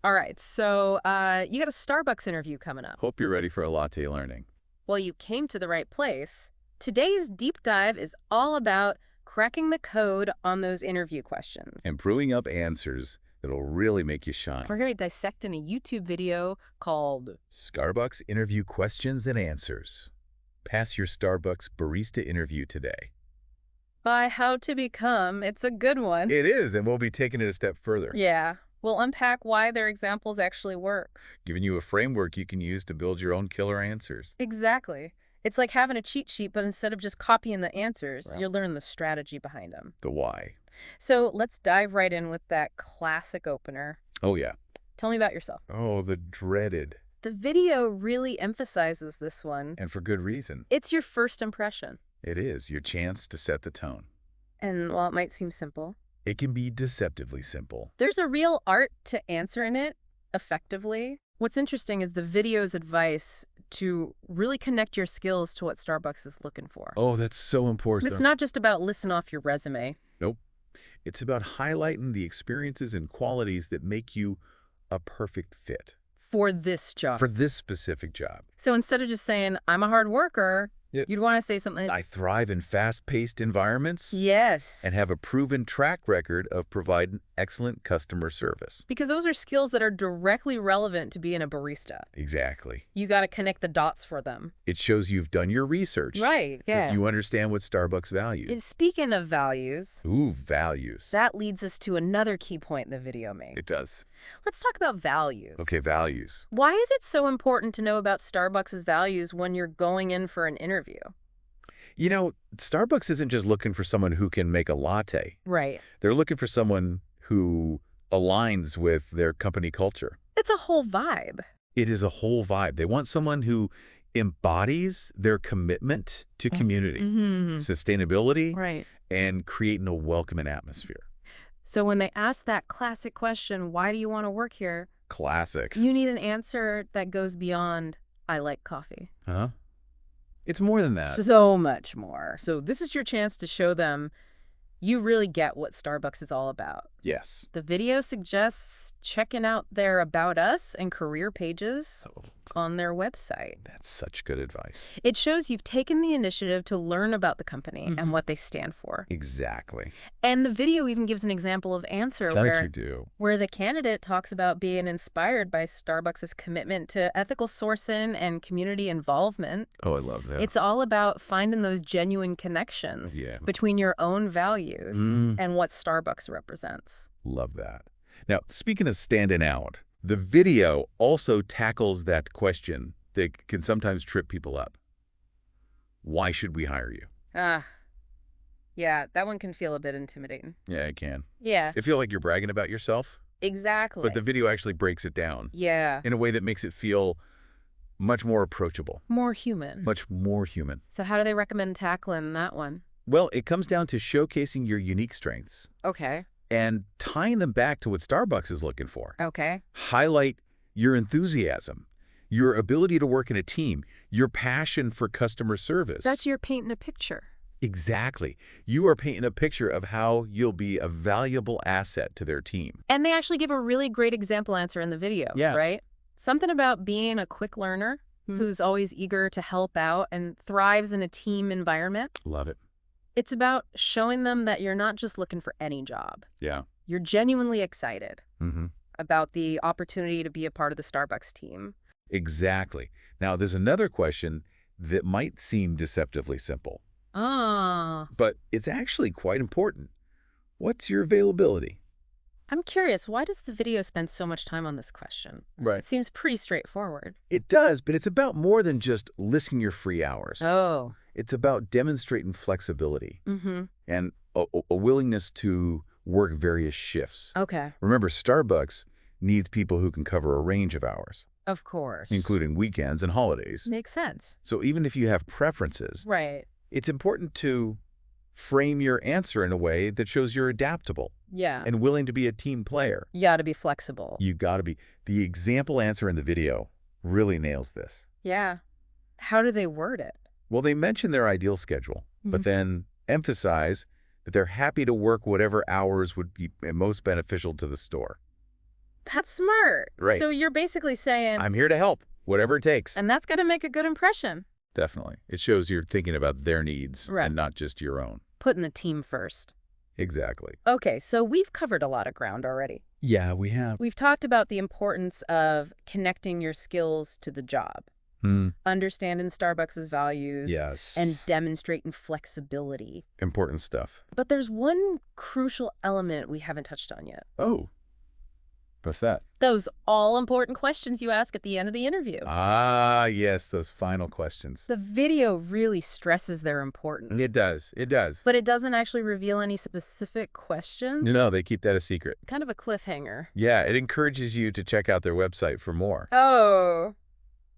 All right, so you got a Starbucks interview coming up. Hope you're ready for a latte learning. Well, you came to the right place. Today's deep dive is all about cracking the code on those interview questions. And brewing up answers that'll really make you shine. We're going to dissect in a YouTube video called Starbucks Interview Questions and Answers. Pass your Starbucks barista interview today. By How to Become. It's a good one. It is, and we'll be taking it a step further. Yeah. We'll unpack why their examples actually work. Giving you a framework you can use to build your own killer answers. Exactly. It's like having a cheat sheet, but instead of just copying the answers, Well, you learn the strategy behind them. The why. So let's dive right in with that classic opener. Oh, yeah. Tell me about yourself. Oh, the dreaded. The video really emphasizes this one. And for good reason. It's your first impression. It is your chance to set the tone. And while it might seem simple, It can be deceptively simple. there's a real art to answering it effectively. What's interesting is the video's advice to really connect your skills to what Starbucks is looking for. Oh, that's so important. It's not just about listing off your resume. Nope. It's about highlighting the experiences and qualities that make you a perfect fit For this job. for this specific job. So instead of just saying, I'm a hard worker, Yep. you'd want to say something. I thrive in fast-paced environments Yes. and have a proven track record of providing excellent customer service. Because those are skills that are directly relevant to being a barista. Exactly. You got to connect the dots for them. It shows you've done your research. Right, that yeah. You understand what Starbucks values. And speaking of values, Ooh, values. that leads us to another key point the video made. It does. Let's talk about values. Okay, values. Why is it so important to know about Starbucks' values when you're going in for an interview? You know, Starbucks isn't just looking for someone who can make a latte. Right. They're looking for someone who aligns with their company culture. It's a whole vibe. It is a whole vibe. They want someone who embodies their commitment to community, sustainability, Right. and creating a welcoming atmosphere. So when they ask that classic question, why do you want to work here? Classic. You need an answer that goes beyond, I like coffee. Huh? It's more than that. So much more. So this is your chance to show them you really get what Starbucks is all about. Yes. The video suggests checking out their About Us and career pages on their website. That's such good advice. It shows you've taken the initiative to learn about the company and what they stand for. Exactly. And the video even gives an example of answer That you do. where the candidate talks about being inspired by Starbucks' commitment to ethical sourcing and community involvement. Oh, I love that. It's all about finding those genuine connections Yeah. between your own values and what Starbucks represents. Love that. Now, speaking of standing out, the video also tackles that question that can sometimes trip people up. Why should we hire you? Yeah, that one can feel a bit intimidating. Yeah, it can. Yeah, It feel like you're bragging about yourself, exactly. but the video actually breaks it down Yeah, in a way that makes it feel much more approachable, more human. much more human. So how do they recommend tackling that one? Well, it comes down to showcasing your unique strengths Okay, and tying them back to what Starbucks is looking for. okay. Highlight your enthusiasm, your ability to work in a team, your passion for customer service. That's your painting a picture. Exactly. You are painting a picture of how you'll be a valuable asset to their team. And they actually give a really great example answer in the video, Yeah. right? Something about being a quick learner who's always eager to help out and thrives in a team environment. Love it. It's about showing them that you're not just looking for any job. Yeah. You're genuinely excited Mm-hmm. about the opportunity to be a part of the Starbucks team. Exactly. Now, there's another question that might seem deceptively simple, but it's actually quite important. What's your availability? I'm curious, why does the video spend so much time on this question? Right. It seems pretty straightforward. It does, but it's about more than just listing your free hours. Oh. It's about demonstrating flexibility Mm-hmm. and a willingness to work various shifts. Okay. Remember, Starbucks needs people who can cover a range of hours, Of course. including weekends and holidays. Makes sense. So even if you have preferences, Right. it's important to frame your answer in a way that shows you're adaptable Yeah. and willing to be a team player. You got to be flexible. You got to be. The example answer in the video really nails this. Yeah. How do they word it? Well, they mention their ideal schedule, but then emphasize that they're happy to work whatever hours would be most beneficial to the store. That's smart. Right. So you're basically saying, I'm here to help, whatever it takes. and that's going to make a good impression. Definitely. It shows you're thinking about their needs Right. and not just your own. Putting the team first. Exactly. Okay, so we've covered a lot of ground already. Yeah, we have. We've talked about the importance of connecting your skills to the job, understanding Starbucks' values, Yes. and demonstrating flexibility. Important stuff. But there's one crucial element we haven't touched on yet. Oh. What's that? Those all-important questions you ask at the end of the interview. Ah, yes, those final questions. The video really stresses their importance. It does. It does. But it doesn't actually reveal any specific questions. No, they keep that a secret. Kind of a cliffhanger. Yeah, it encourages you to check out their website for more. Oh.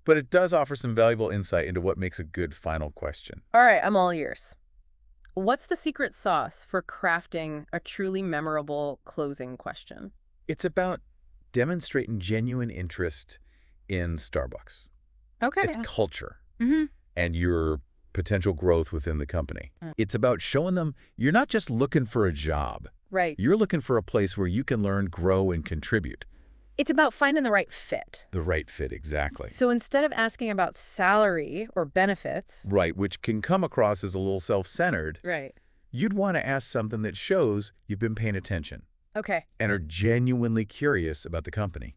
But it does offer some valuable insight into what makes a good final question. All right, I'm all ears. What's the secret sauce for crafting a truly memorable closing question? It's about demonstrating genuine interest in Starbucks. Okay. It's culture Mm-hmm. and your potential growth within the company. Mm. It's about showing them you're not just looking for a job. Right. You're looking for a place where you can learn, grow, and contribute. It's about finding the right fit. The right fit, exactly. So instead of asking about salary or benefits. Right, which can come across as a little self-centered. Right. You'd want to ask something that shows you've been paying attention Okay. and are genuinely curious about the company.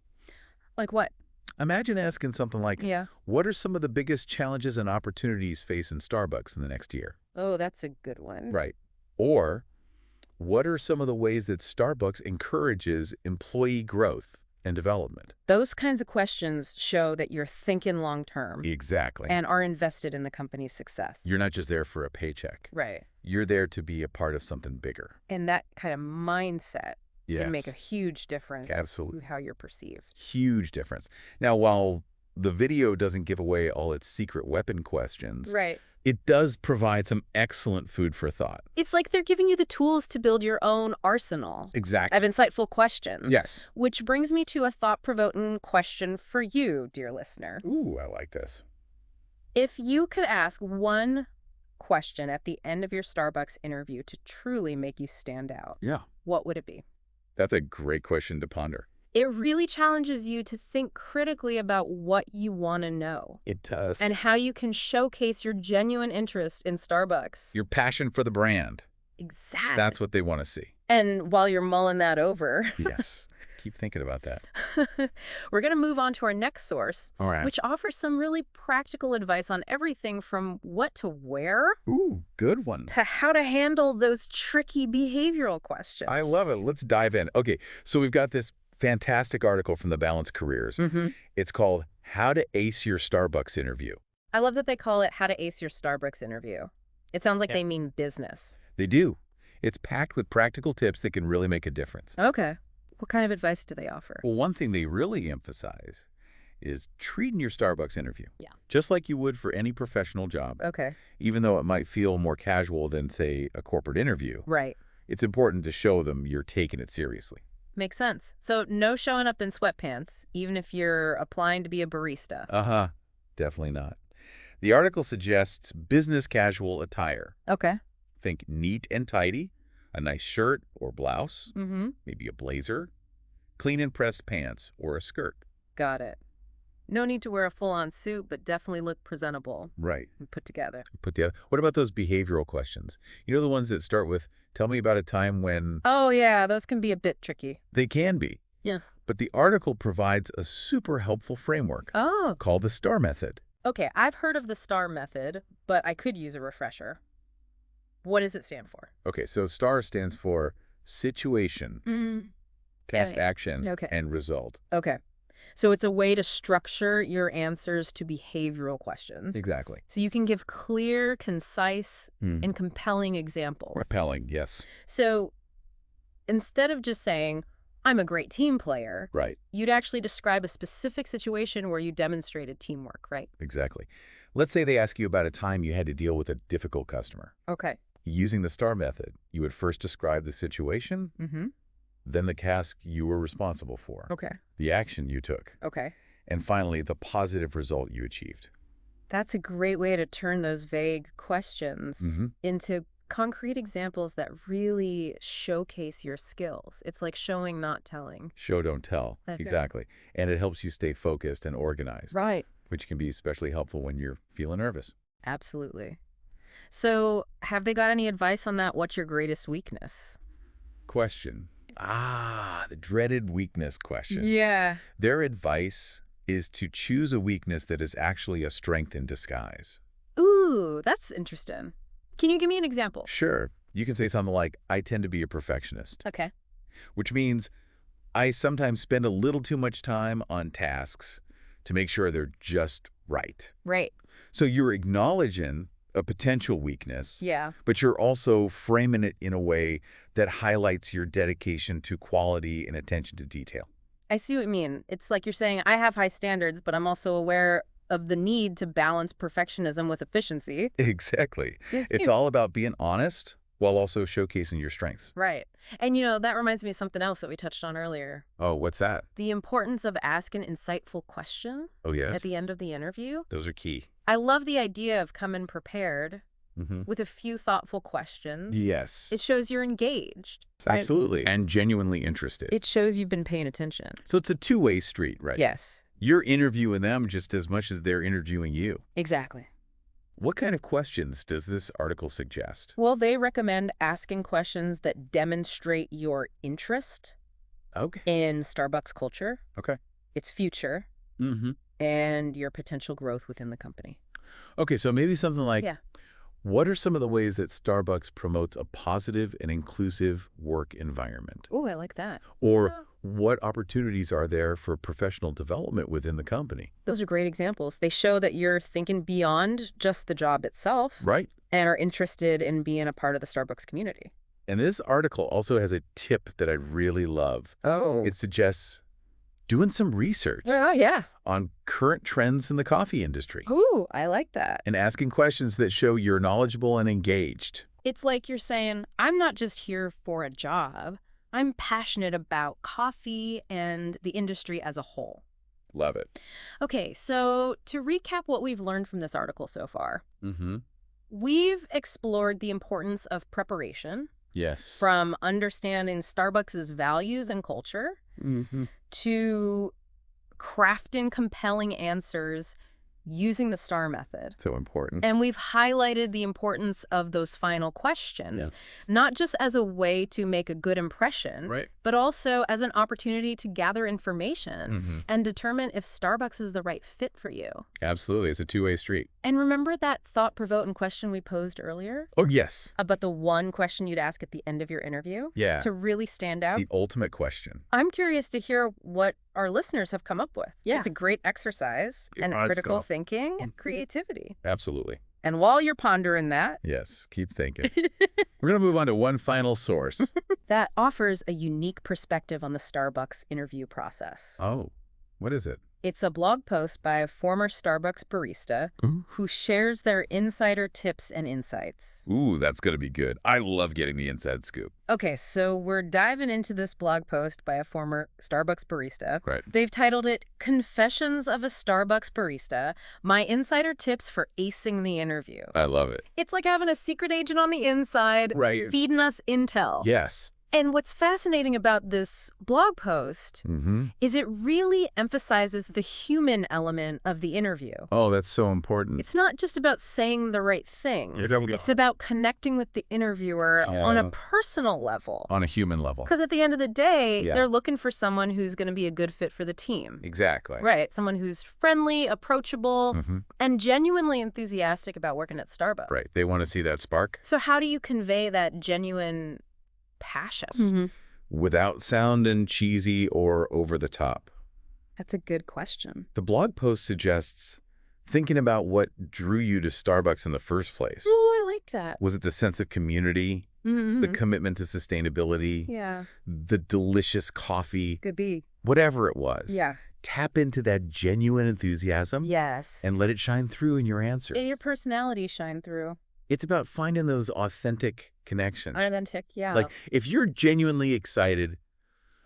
Like what? Imagine asking something like, Yeah. what are some of the biggest challenges and opportunities facing Starbucks in the next year? Oh, that's a good one. Right. Or, what are some of the ways that Starbucks encourages employee growth and development? Those kinds of questions show that you're thinking long-term Exactly. and are invested in the company's success. You're not just there for a paycheck. Right. You're there to be a part of something bigger. And that kind of mindset Yes. can make a huge difference Absolutely. in how you're perceived. Huge difference. Now, while the video doesn't give away all its secret weapon questions, Right. it does provide some excellent food for thought. It's like they're giving you the tools to build your own arsenal Exactly. of insightful questions. Yes. Which brings me to a thought-provoking question for you, dear listener. Ooh, I like this. If you could ask one question at the end of your Starbucks interview to truly make you stand out, Yeah. what would it be? That's a great question to ponder. It really challenges you to think critically about what you want to know It does. and how you can showcase your genuine interest in Starbucks. Your passion for the brand. Exactly. That's what they want to see. And while you're mulling that over, Yes. Keep thinking about that. we're going to move on to our next source, All right. which offers some really practical advice on everything from what to wear Ooh, good one. to how to handle those tricky behavioral questions. I love it. Let's dive in. Okay, so we've got this fantastic article from the Balanced Careers. Mm-hmm. It's called How to Ace Your Starbucks Interview. I love that they call it How to Ace Your Starbucks Interview. It sounds like Yeah. they mean business. They do. It's packed with practical tips that can really make a difference. Okay. What kind of advice do they offer? Well, one thing they really emphasize is treating your Starbucks interview. Yeah. Just like you would for any professional job. Okay. Even though it might feel more casual than, say, a corporate interview, Right. it's important to show them you're taking it seriously. Makes sense. So no showing up in sweatpants, even if you're applying to be a barista. Uh-huh. Definitely not. The article suggests business casual attire. Okay. Think neat and tidy, a nice shirt or blouse, Mm-hmm. maybe a blazer, clean and pressed pants, or a skirt. Got it. No need to wear a full-on suit, but definitely look presentable Right. and put together. What about those behavioral questions? You know, the ones that start with, tell me about a time when... Oh, yeah, those can be a bit tricky. They can be. Yeah. But the article provides a super helpful framework Oh, called the STAR method. okay. I've heard of the STAR method, but I could use a refresher. What does it stand for? Okay, so STAR stands for situation, task, Okay. action, Okay. and result. Okay. So it's a way to structure your answers to behavioral questions. Exactly. So you can give clear, concise, Mm. and compelling examples. Repelling, yes. So instead of just saying, I'm a great team player, Right, you'd actually describe a specific situation where you demonstrated teamwork, right? exactly. Let's say they ask you about a time you had to deal with a difficult customer. Okay. Using the STAR method, you would first describe the situation, Mm-hmm. then the task you were responsible for, Okay. the action you took, Okay. and finally, the positive result you achieved. That's a great way to turn those vague questions Mm-hmm. into concrete examples that really showcase your skills. It's like showing, not telling. Show, don't tell. That's right. Exactly. And it helps you stay focused and organized, Right. which can be especially helpful when you're feeling nervous. Absolutely. So, have they got any advice on that? What's your greatest weakness? Question. The dreaded weakness question. Yeah. Their advice is to choose a weakness that is actually a strength in disguise. Ooh, that's interesting. Can you give me an example? Sure. You can say something like, I tend to be a perfectionist, Okay. which means I sometimes spend a little too much time on tasks to make sure they're just right. Right. So you're acknowledging a potential weakness, Yeah. but you're also framing it in a way that highlights your dedication to quality and attention to detail. I see what you mean. It's like you're saying, I have high standards, but I'm also aware of the need to balance perfectionism with efficiency. Exactly. It's all about being honest while also showcasing your strengths. Right. And, that reminds me of something else that we touched on earlier. Oh, what's that? The importance of asking an insightful question Oh, yes. at the end of the interview. Those are key. I love the idea of coming prepared with a few thoughtful questions. Yes. It shows you're engaged. Absolutely. And genuinely interested. It shows you've been paying attention. So it's a two-way street, right? Yes. You're interviewing them just as much as they're interviewing you. Exactly. What kind of questions does this article suggest? Well, they recommend asking questions that demonstrate your interest Okay. in Starbucks culture, Okay. its future, and your potential growth within the company. Okay, so maybe something like, Yeah. what are some of the ways that Starbucks promotes a positive and inclusive work environment? Oh, I like that. Or what opportunities are there for professional development within the company? Those are great examples. They show that you're thinking beyond just the job itself Right. and are interested in being a part of the Starbucks community. And this article also has a tip that I really love. Oh. It suggests doing some research Oh, yeah. on current trends in the coffee industry Ooh, I like that. and asking questions that show you're knowledgeable and engaged. It's like you're saying, I'm not just here for a job. I'm passionate about coffee and the industry as a whole. Love it. Okay, so to recap what we've learned from this article so far, Mm-hmm. we've explored the importance of preparation, Yes. from understanding Starbucks' values and culture to crafting compelling answers using the STAR method. So important. And we've highlighted the importance of those final questions, Yes. not just as a way to make a good impression, Right. but also as an opportunity to gather information and determine if Starbucks is the right fit for you. Absolutely. It's a two-way street. And remember that thought-provoking question we posed earlier Oh, yes. about the one question you'd ask at the end of your interview Yeah. to really stand out? The ultimate question. I'm curious to hear what our listeners have come up with. Yeah. It's a great exercise in Yeah, it's critical cool. thinking and creativity. Absolutely. And while you're pondering that, Yes. Keep thinking. We're going to move on to one final source. that offers a unique perspective on the Starbucks interview process. Oh, what is it? It's a blog post by a former Starbucks barista who shares their insider tips and insights. Ooh, that's going to be good. I love getting the inside scoop. Okay, so we're diving into this blog post by a former Starbucks barista. Right. They've titled it Confessions of a Starbucks Barista, My Insider Tips for Acing the Interview. I love it. It's like having a secret agent on the inside Right. feeding us intel. Yes. And what's fascinating about this blog post is it really emphasizes the human element of the interview. Oh, that's so important. It's not just about saying the right things. It's about connecting with the interviewer on a personal level. On a human level. Because at the end of the day, Yeah. they're looking for someone who's going to be a good fit for the team. Exactly. Right. Someone who's friendly, approachable, and genuinely enthusiastic about working at Starbucks. Right. They want to see that spark So how do you convey that genuine passion? without sounding cheesy or over the top. That's a good question. The blog post suggests thinking about what drew you to Starbucks in the first place. Oh, I like that. Was it the sense of community, the commitment to sustainability, Yeah, the delicious coffee, could be. whatever it was? Yeah. Tap into that genuine enthusiasm Yes. and let it shine through in your answers. Your personality shine through. It's about finding those authentic connections. Authentic, yeah. Like, if you're genuinely excited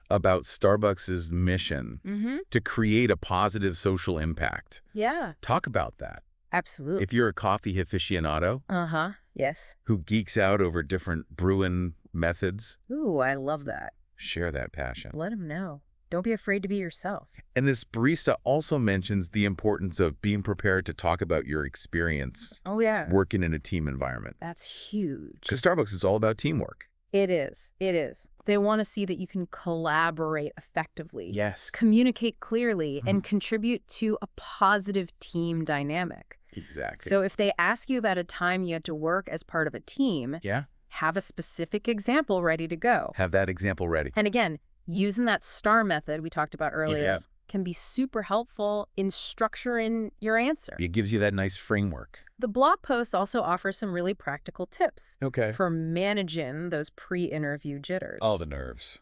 about Starbucks' mission to create a positive social impact, Yeah. talk about that. Absolutely. If you're a coffee aficionado Uh-huh. Yes. who geeks out over different brewing methods, Ooh, I love that. share that passion. Let them know. Don't be afraid to be yourself. And this barista also mentions the importance of being prepared to talk about your experience Oh, yeah. working in a team environment. That's huge. Because Starbucks is all about teamwork. It is. It is. They want to see that you can collaborate effectively. Yes. Communicate clearly, and contribute to a positive team dynamic. Exactly. So if they ask you about a time you had to work as part of a team, yeah, have a specific example ready to go. have that example ready. And again, using that STAR method we talked about earlier Yeah. can be super helpful in structuring your answer. It gives you that nice framework. The blog post also offers some really practical tips Okay. for managing those pre-interview jitters. All the nerves.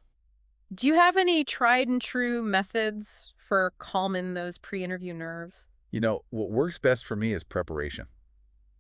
Do you have any tried and true methods for calming those pre-interview nerves? You know, what works best for me is preparation.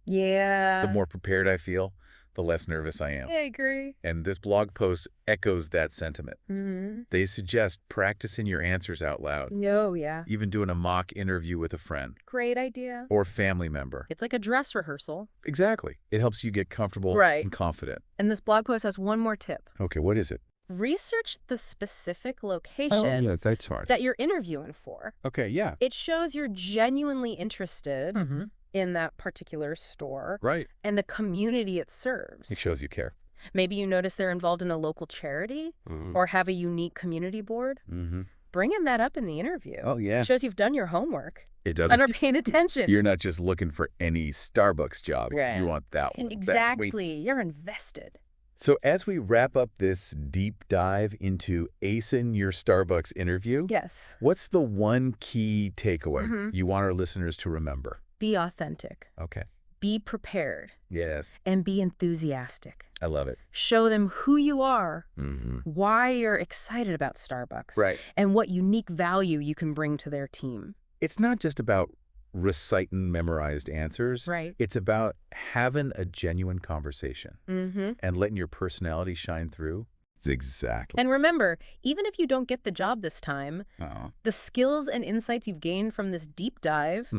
Yeah. The more prepared I feel, the less nervous I am. I agree. And this blog post echoes that sentiment. Mm-hmm. They suggest practicing your answers out loud, Oh, yeah. even doing a mock interview with a friend Great idea. or family member. It's like a dress rehearsal. Exactly. It helps you get comfortable Right. and confident. And this blog post has one more tip. Okay, what is it? Research the specific location that's hard. that you're interviewing for. Okay, yeah. It shows you're genuinely interested Mm-hmm. in that particular store Right. and the community it serves. It shows you care. Maybe you notice they're involved in a local charity or have a unique community board. Mm-hmm. Bringing that up in the interview. Oh, yeah. Shows you've done your homework It and are doesn't. paying attention. You're not just looking for any Starbucks job. Right. You want that one. Exactly. You're invested. So as we wrap up this deep dive into acing your Starbucks interview, Yes. what's the one key takeaway Mhm. you want our listeners to remember? Be authentic. Okay. Be prepared. Yes. And be enthusiastic. I love it. Show them who you are, Mm-hmm. why you're excited about Starbucks, Right. and what unique value you can bring to their team. It's not just about reciting memorized answers. Right. It's about having a genuine conversation Mm-hmm. and letting your personality shine through. It's exactly. And remember, even if you don't get the job this time, Oh. the skills and insights you've gained from this deep dive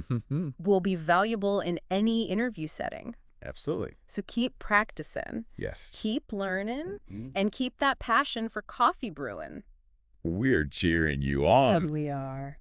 will be valuable in any interview setting. Absolutely. So keep practicing, Yes. keep learning, and keep that passion for coffee brewing. We're cheering you on. And we are.